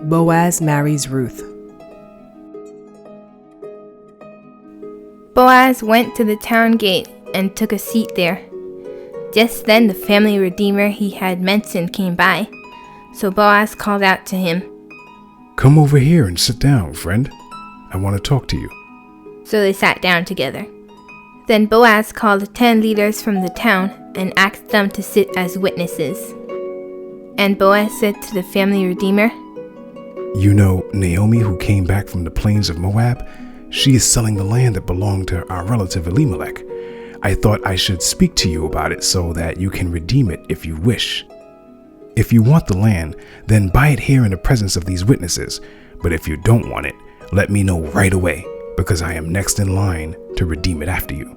Boaz marries Ruth. Boaz went to the town gate and took a seat there. Just then the family redeemer he had mentioned came by, so Boaz called out to him, "Come over here and sit down, friend. I want to talk to you." So they sat down together. Then Boaz called 10 leaders from the town and asked them to sit as witnesses. And Boaz said to the family redeemer, "You know Naomi, who came back from the plains of Moab? She is selling the land that belonged to our relative Elimelech. I thought I should speak to you about it so that you can redeem it if you wish. If you want the land, then buy it here in the presence of these witnesses. But if you don't want it, let me know right away, because I am next in line to redeem it after you."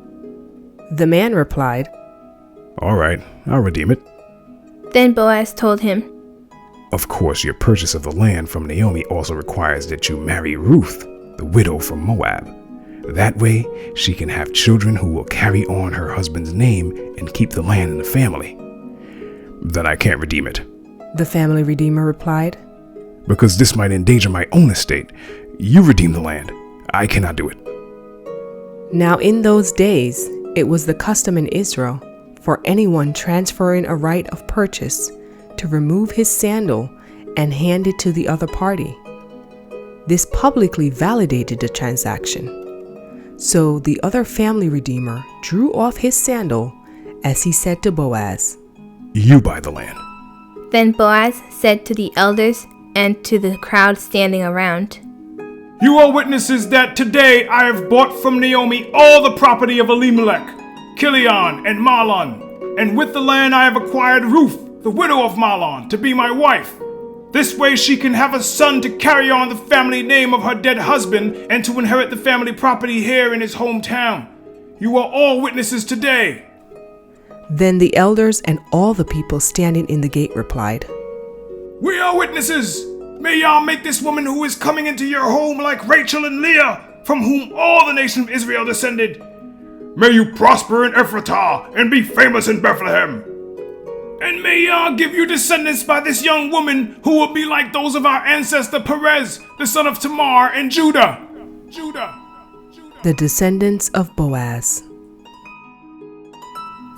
The man replied, "All right, I'll redeem it." Then Boaz told him, "Of course, your purchase of the land from Naomi also requires that you marry Ruth, the widow from Moab. That way, she can have children who will carry on her husband's name and keep the land in the family." "Then I can't redeem it," the family redeemer replied. "because this might endanger my own estate. You redeem the land. I cannot do it." Now in those days, it was the custom in Israel for anyone transferring a right of purchase to remove his sandal and hand it to the other party. This publicly validated the transaction. So the other family redeemer drew off his sandal as he said to Boaz, "You buy the land." Then Boaz said to the elders and to the crowd standing around, "You are witnesses that today I have bought from Naomi all the property of Elimelech, Kilion, and Mahlon, and with the land I have acquired Ruth, the widow of Mahlon, to be my wife. This way she can have a son to carry on the family name of her dead husband and to inherit the family property here in his hometown. You are all witnesses today." Then the elders and all the people standing in the gate replied, "We are witnesses. May Yah make this woman who is coming into your home like Rachel and Leah, from whom all the nation of Israel descended. May you prosper in Ephratah and be famous in Bethlehem. And may Yah give you descendants by this young woman who will be like those of our ancestor Perez, the son of Tamar, and Judah. The descendants of Boaz.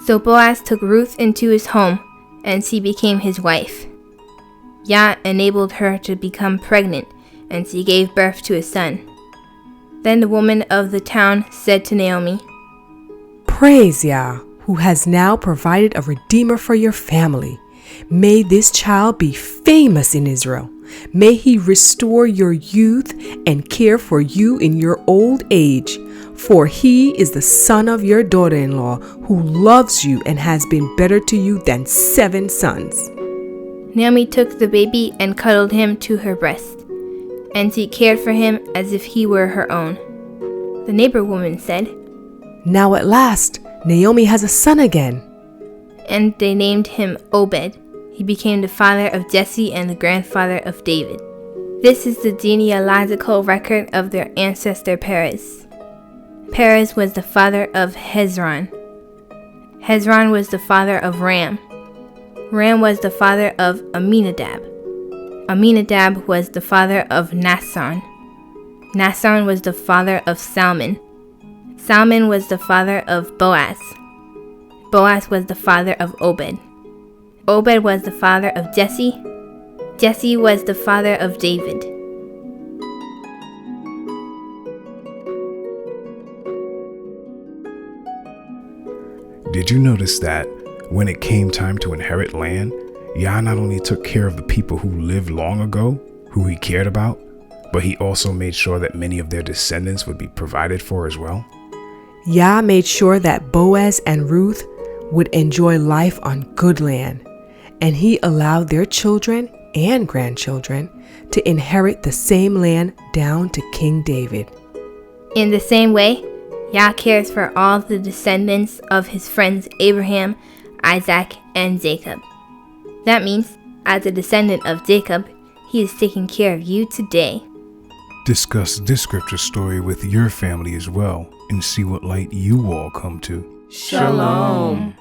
So Boaz took Ruth into his home, and she became his wife. Yah enabled her to become pregnant, and she gave birth to a son. Then the woman of the town said to Naomi, Praise Yah, who has now provided a redeemer for your family. May this child be famous in Israel. May he restore your youth and care for you in your old age, for he is the son of your daughter-in-law, who loves you and has been better to you than 7 sons. Naomi took the baby and cuddled him to her breast, and she cared for him as if he were her own. The neighbor woman said, Now at last, Naomi has a son again. And they named him Obed. He became the father of Jesse and the grandfather of David. This is the genealogical record of their ancestor Perez. Perez was the father of Hezron. Hezron was the father of Ram. Ram was the father of Aminadab. Aminadab was the father of Naasson. Naasson was the father of Salmon. Salmon was the father of Boaz. Boaz was the father of Obed. Obed was the father of Jesse. Jesse was the father of David. Did you notice that when it came time to inherit land, Yah not only took care of the people who lived long ago, who he cared about, but he also made sure that many of their descendants would be provided for as well? Yah made sure that Boaz and Ruth would enjoy life on good land, and he allowed their children and grandchildren to inherit the same land down to King David. In the same way, Yah cares for all the descendants of his friends Abraham, Isaac, and Jacob. That means, as a descendant of Jacob, he is taking care of you today. Discuss this scripture story with your family as well and see what light you all come to. Shalom.